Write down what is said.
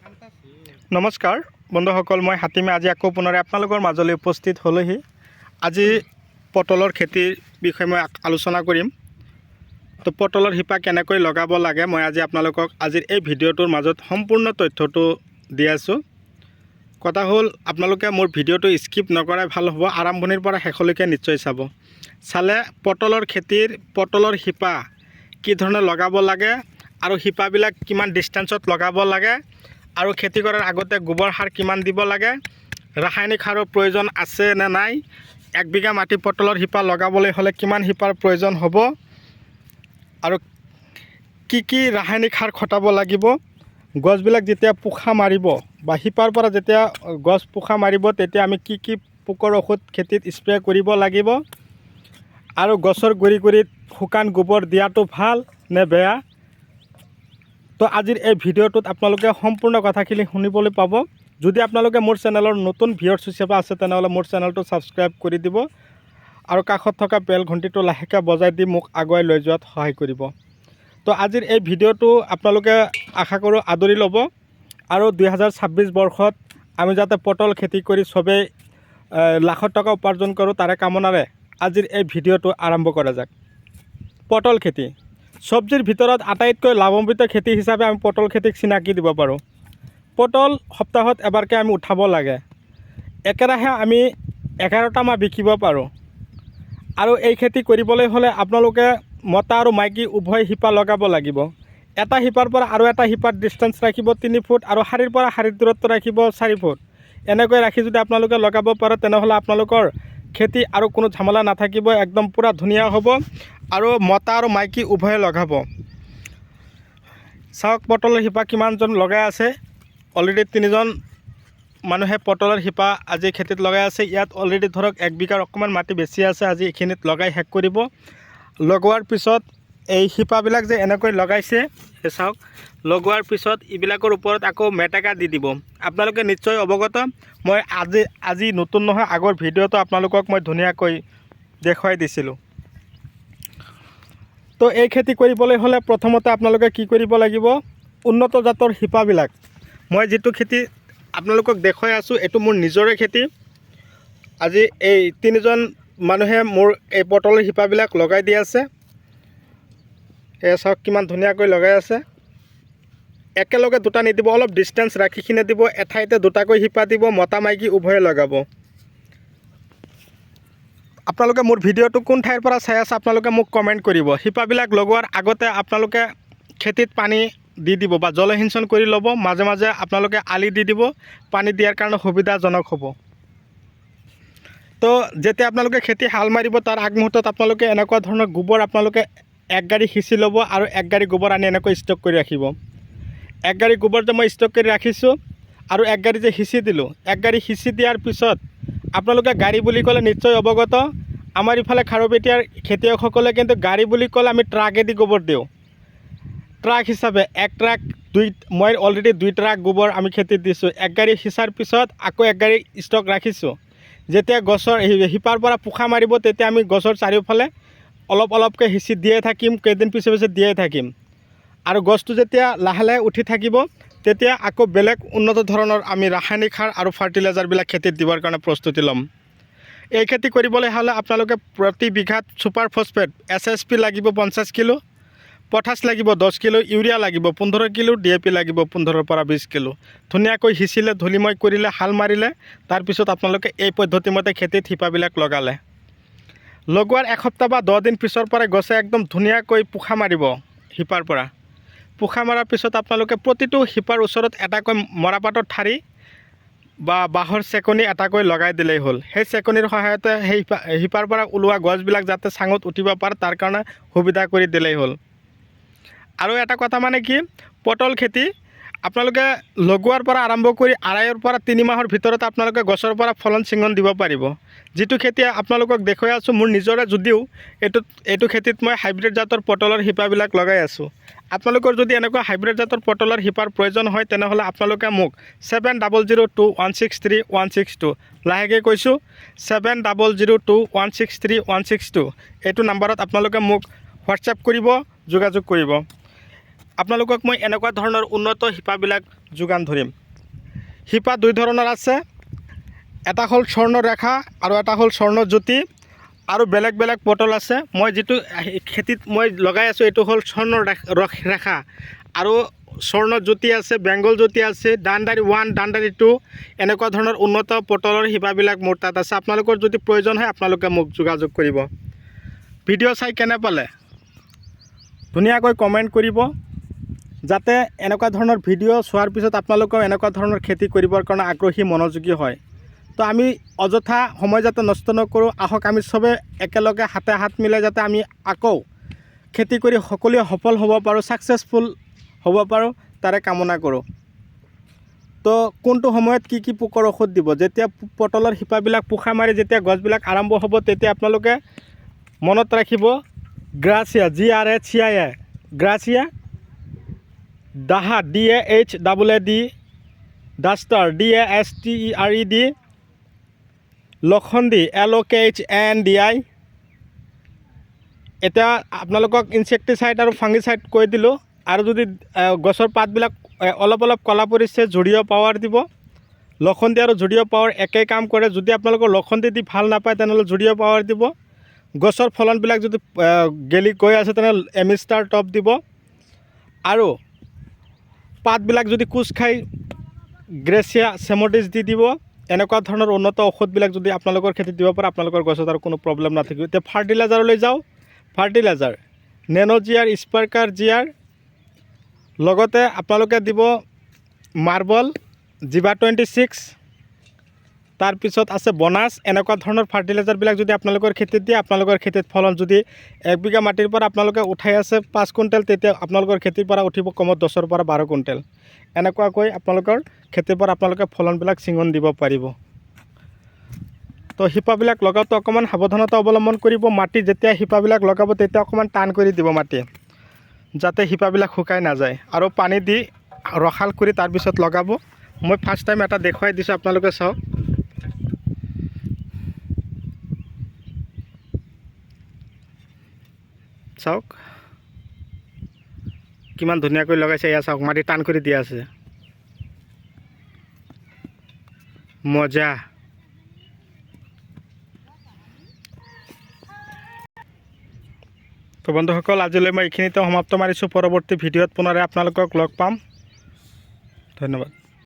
নমস্কাৰ বন্ধুসকল, মই হাতীমে আজি আকৌ পুনৰে আপোনালোকৰ মাজলৈ উপস্থিত হ'লোহি। আজি পটলৰ খেতিৰ বিষয়ে মই আলোচনা কৰিম। তো পটলৰ শিপা কেনেকৈ লগাব লাগে মই আজি আপোনালোকক আজিৰ এই ভিডিঅ'টোৰ মাজত সম্পূৰ্ণ তথ্যটো দি আছোঁ। কথা হ'ল আপোনালোকে মোৰ ভিডিঅ'টো স্কিপ নকৰাই ভাল হ'ব, আৰম্ভণিৰ পৰা শেষলৈকে নিশ্চয় চাব। চালে পটলৰ খেতিৰ পটলৰ শিপা কি ধৰণে লগাব লাগে আৰু শিপাবিলাক কিমান ডিষ্টেঞ্চত লগাব লাগে আৰু খেতি কৰাৰ আগতে গোবৰ সাৰ কিমান দিব লাগে, ৰাসায়নিক সাৰৰ প্ৰয়োজন আছে নে নাই, 1 বিঘা মাটি পটলৰ শিপা লগাবলৈ হ'লে কিমান শিপাৰ প্ৰয়োজন হ'ব আৰু কি ৰাসায়নিক সাৰ খটাব লাগিব, গছবিলাক যেতিয়া পোখা মাৰিব বা শিপাৰ পৰা যেতিয়া গছ পোখা মাৰিব তেতিয়া আমি কি পোকৰ ঔষধ খেতিত স্প্ৰে কৰিব লাগিব আৰু গছৰ গুৰি গুৰিত শুকান গোবৰ দিয়াটো ভাল নে বেয়া। তো আজিৰ এই ভিডিঅ'টোত আপোনালোকে সম্পূৰ্ণ কথাখিনি শুনিবলৈ পাব। যদি আপোনালোকে মোৰ চেনেলৰ নতুন ভিউৱাৰ্ছ হিচাপে আছে তেনেহ'লে মোৰ চেনেলটো ছাবস্ক্ৰাইব কৰি দিব আৰু কাষত থকা বেল ঘণ্টিটো লাহেকৈ বজাই দি মোক আগুৱাই লৈ যোৱাত সহায় কৰিব। তো আজিৰ এই ভিডিঅ'টো আপোনালোকে আশা কৰোঁ আদৰি ল'ব আৰু 2026 বৰ্ষত আমি যাতে পটল খেতি কৰি চবেই লাখত টকা উপাৰ্জন কৰোঁ তাৰে কামনাৰে আজিৰ এই ভিডিঅ'টো আৰম্ভ কৰা যাক। পটল খেতি চব্জিৰ ভিতৰত আটাইতকৈ লাভান্বিত খেতি হিচাপে আমি পটল খেতিক চিনাকি দিব পাৰোঁ। পটল সপ্তাহত এবাৰকৈ আমি উঠাব লাগে, একেৰাহে আমি 11টা মাহ বিকিব পাৰোঁ। আৰু এই খেতি কৰিবলৈ হ'লে আপোনালোকে মতা আৰু মাইকী উভয় শিপা লগাব লাগিব। এটা শিপাৰ পৰা আৰু এটা শিপাৰ ডিষ্টেঞ্চ ৰাখিব 3 ফুট আৰু শাৰীৰ পৰা শাৰীৰ দূৰত্ব ৰাখিব 4 ফুট। এনেকৈ ৰাখি যদি আপোনালোকে লগাব পাৰে তেনেহ'লে আপোনালোকৰ খেতি আৰু কোনো ঝামেলা নাথাকিব, একদম পূৰা ধুনীয়া হ'ব আৰু মতা আৰু মাইকী উভয়ে লগাব। চাওক পটলৰ শিপা কিমানজন লগাই আছে, অলৰেডি 3জন মানুহে পটলৰ শিপা আজি খেতিত লগাই আছে। ইয়াত অলৰেডি ধৰক 1 বিঘাৰ অকণমান মাটি বেছি আছে, আজি এইখিনিত লগাই শেষ কৰিব। লগোৱাৰ পিছত এই শিপাবিলাক যে এনেকৈ লগাইছে চাওক, লগোৱাৰ পিছত এইবিলাকৰ ওপৰত আকৌ মেটেকা দি দিব। আপোনালোকে নিশ্চয় অৱগত, মই আজি নতুন নহয়, আগৰ ভিডিঅ'টো আপোনালোকক মই ধুনীয়াকৈ দেখুৱাই দিছিলোঁ। তো এই খেতি কৰিবলৈ হ'লে প্ৰথমতে আপোনালোকে কি কৰিব লাগিব, উন্নত জাতৰ শিপাবিলাক, মই যিটো খেতি আপোনালোকক দেখুৱাই আছোঁ এইটো মোৰ নিজৰে খেতি। আজি এই 3জন মানুহে মোৰ এই পটলৰ শিপাবিলাক লগাই দি আছে। চাওক কিমান ধুনীয়াকৈ লগাই আছে। একেলগে দুটা নিদিব, অলপ ডিষ্টেঞ্চ ৰাখিখিনি দিব, এঠাইতে দুটাকৈ শিপা দিব, মতা মাইকী উভয়ে লগাব। আপোনালোকে মোৰ ভিডিঅ'টো কোন ঠাইৰ পৰা চাই আছে আপোনালোকে মোক কমেণ্ট কৰিব। শিপাবিলাক লগোৱাৰ আগতে আপোনালোকে খেতিত পানী দি দিব বা জলসিঞ্চন কৰি ল'ব, মাজে মাজে আপোনালোকে আলি দি দিব, পানী দিয়াৰ কাৰণে সুবিধাজনক হ'ব। তো যেতিয়া আপোনালোকে খেতি হাল মাৰিব তাৰ আগমুহূৰ্তত আপোনালোকে এনেকুৱা ধৰণৰ গোবৰ আপোনালোকে 1 গাড়ী সিঁচি ল'ব আৰু 1 গাড়ী গোবৰ আনি এনেকৈ ষ্টক কৰি ৰাখিব। 1 গাড়ী গোবৰ যে মই ষ্টক কৰি ৰাখিছোঁ আৰু 1 গাড়ী যে সিঁচি দিলোঁ, 1 গাড়ী সিঁচি দিয়াৰ পিছত আপোনালোকে গাড়ী বুলি ক'লে নিশ্চয় অৱগত, আমাৰ ইফালে খাৰুপেটীয়াৰ খেতিয়কসকলে কিন্তু গাড়ী বুলি ক'লে আমি ট্ৰাকেদি গোবৰ দিওঁ। ট্ৰাক হিচাপে 1 ট্ৰাক মই অলৰেডি 2 ট্ৰাক গোবৰ আমি খেতিত দিছোঁ। 1 গাড়ী সিঁচাৰ পিছত আকৌ 1 গাড়ী ষ্টক ৰাখিছোঁ। যেতিয়া গছৰ শিপাৰ পৰা পোখা মাৰিব তেতিয়া আমি গছৰ চাৰিওফালে অলপ অলপকৈ সিঁচি দিয়ে থাকিম, কেইদিন পিছে পিছে দিয়ে থাকিম আৰু গছটো যেতিয়া লাহে লাহে উঠি থাকিব তেতিয়া আকৌ বেলেগ উন্নত ধৰণৰ আমি ৰাসায়নিক সাৰ আৰু ফাৰ্টিলাইজাৰবিলাক খেতিত দিবৰ কাৰণে প্ৰস্তুতি ল'ম। এই খেতি কৰিবলৈ হ'লে আপোনালোকে প্ৰতি বিঘাত ছুপাৰ ফছফেট SSP লাগিব 50 কিলো, পটাছ লাগিব 10 কিলো, ইউৰিয়া লাগিব 15 কিলো, DAP লাগিব 15 পৰা 20 কিলো। ধুনীয়াকৈ সিঁচিলে, ধূলিময় কৰিলে, হাল মাৰিলে, তাৰপিছত আপোনালোকে এই পদ্ধতিমতে খেতিত শিপাবিলাক লগালে। লগোৱাৰ 1 সপ্তাহ বা 10 দিন পিছৰ পৰাই গছে একদম ধুনীয়াকৈ পোখা মাৰিব। শিপাৰ পৰা পোখা মৰাৰ পিছত আপোনালোকে প্ৰতিটো শিপাৰ ওচৰত এটাকৈ মৰাপাতৰ ঠাৰি বা বাঁহৰ চেকনি এটাকৈ লগাই দিলেই হ'ল। সেই চেকনিৰ সহায়তে সেই শিপাৰ পৰা ওলোৱা গছবিলাক যাতে চাঙত উঠিব পাৰে তাৰ কাৰণে সুবিধা কৰি দিলেই হ'ল। আৰু এটা কথা মানে কি, পটল খেতি আপোনালোকে লগোৱাৰ পৰা আৰম্ভ কৰি 2.5 পৰা 3 মাহৰ ভিতৰত আপোনালোকে গছৰ পৰা ফলন চিঙন দিব পাৰিব। যিটো খেতি আপোনালোকক দেখুৱাই আছোঁ মোৰ নিজৰে, যদিও এইটো খেতিত মই হাইব্ৰিড জাতৰ পটলৰ শিপাবিলাক লগাই আছোঁ। আপোনালোকৰ যদি এনেকুৱা হাইব্ৰিড জাতৰ পটলৰ শিপাৰ প্ৰয়োজন হয় তেনেহ'লে আপোনালোকে মোক 7002163162, লাহেকৈ কৈছোঁ 7002163162, এইটো নাম্বাৰত আপোনালোকে মোক হোৱাটছএপ কৰিব, যোগাযোগ কৰিব। আপোনালোকক মই এনেকুৱা ধৰণৰ উন্নত শিপাবিলাক যোগান ধৰিম। শিপা দুই ধৰণৰ আছে, এটা হ'ল স্বৰ্ণৰেখা আৰু এটা হ'ল স্বৰ্ণজ্যোতি, আৰু বেলেগ বেলেগ পটল আছে। মই যিটো খেতিত মই লগাই আছোঁ এইটো হ'ল স্বৰ্ণৰেখা, আৰু স্বৰ্ণজ্যোতি আছে, বেংগল জ্যোতি আছে, দানদাৰী 1, দানদাৰী 2, এনেকুৱা ধৰণৰ উন্নত পটলৰ শিপাবিলাক মোৰ তাত আছে। আপোনালোকৰ যদি প্ৰয়োজন হয় আপোনালোকে মোক যোগাযোগ কৰিব। ভিডিঅ' চাই কেনে পালে ধুনীয়াকৈ কমেণ্ট কৰিব, যাতে এনেকুৱা ধৰণৰ ভিডিঅ' চোৱাৰ পিছত আপোনালোকেও এনেকুৱা ধৰণৰ খেতি কৰিবৰ কাৰণে আগ্ৰহী মনোযোগী হয়। তো আমি অযথা সময় যাতে নষ্ট নকৰোঁ, আহক আমি চবে একেলগে হাতে হাত মিলাই যাতে আমি আকৌ খেতি কৰি সকলোৱে সফল হ'ব পাৰোঁ, ছাকচেছফুল হ'ব পাৰোঁ, তাৰে কামনা কৰোঁ। তো কোনটো সময়ত কি কি পোকৰ ঔষধ দিব, যেতিয়া পটলৰ শিপাবিলাক পোখা মাৰি যেতিয়া গছবিলাক আৰম্ভ হ'ব তেতিয়া আপোনালোকে মনত ৰাখিব গ্ৰাচিয়া, GRACIA, গ্ৰাচিয়া, দাহা, DAHAAD, duster, DASTERED, লখন্দি, LOKHNDI। এতিয়া আপোনালোকক ইনচেক্টিচাইড আৰু ফাংগিচাইড কৈ দিলোঁ। আৰু যদি গছৰ পাতবিলাক অলপ অলপ ক'লা পৰিছে, জুডিঅ' পাৱাৰ দিব। লখন্দি আৰু জুডিঅ' পাৱাৰ একেই কাম কৰে। যদি আপোনালোকৰ লখন্দি দি ভাল নাপায় তেনেহ'লে জুডিঅ' পাৱাৰ দিব। গছৰ ফলনবিলাক যদি গেলি গৈ আছে তেনেহ'লে এমিষ্টাৰ টপ দিব। আৰু পাতবিলাক যদি কোচ খাই গ্ৰেচিয়া চেমোডিছ দি দিব। এনেকুৱা ধৰণৰ উন্নত ঔষধবিলাক যদি আপোনালোকৰ খেতিত দিব পাৰে আপোনালোকৰ গছত আৰু কোনো প্ৰব্লেম নাথাকিব। এতিয়া ফাৰ্টিলাইজাৰলৈ যাওঁ। ফাৰ্টিলাইজাৰ নেন'জিয়াৰ, স্পাৰ্কাৰ জিয়াৰ, লগতে আপোনালোকে দিব মাৰ্বল, জিভা 26, তাৰপিছত আছে বনাছ। এনেকুৱা ধৰণৰ ফাৰ্টিলাইজাৰবিলাক যদি আপোনালোকৰ খেতিত দিয়ে, আপোনালোকৰ খেতিত ফলন যদি 1 বিঘা মাটিৰ পৰা আপোনালোকে উঠাই আছে 5 কুইণ্টেল, তেতিয়া আপোনালোকৰ খেতিৰ পৰা উঠিব কমত 10ৰ পৰা 12 কুইণ্টেল। এনেকুৱাকৈ আপোনালোকৰ খেতিৰ পৰা আপোনালোকে ফলনবিলাক ছিঙন দিব পাৰিব। তো শিপাবিলাক লগাওঁতে অকণমান সাৱধানতা অৱলম্বন কৰিব। মাটি যেতিয়া শিপাবিলাক লগাব তেতিয়া অকণমান টান কৰি দিব মাটি, যাতে শিপাবিলাক শুকাই নাযায়, আৰু পানী দি ৰসাল কৰি তাৰপিছত লগাব। মই ফাৰ্ষ্ট টাইম এটা দেখুৱাই দিছোঁ, আপোনালোকে চাওক। চাওক কিমান ধুনীয়াকৈ লগাইছে। এয়া চাওক মাটি টান কৰি দিয়া আছে, মজা। তো বন্ধুসকল আজিলৈ মই এইখিনিতে সমাপ্ত মাৰিছোঁ। পৰৱৰ্তী ভিডিঅ'ত পুনৰাই আপোনালোকক লগ পাম। ধন্যবাদ।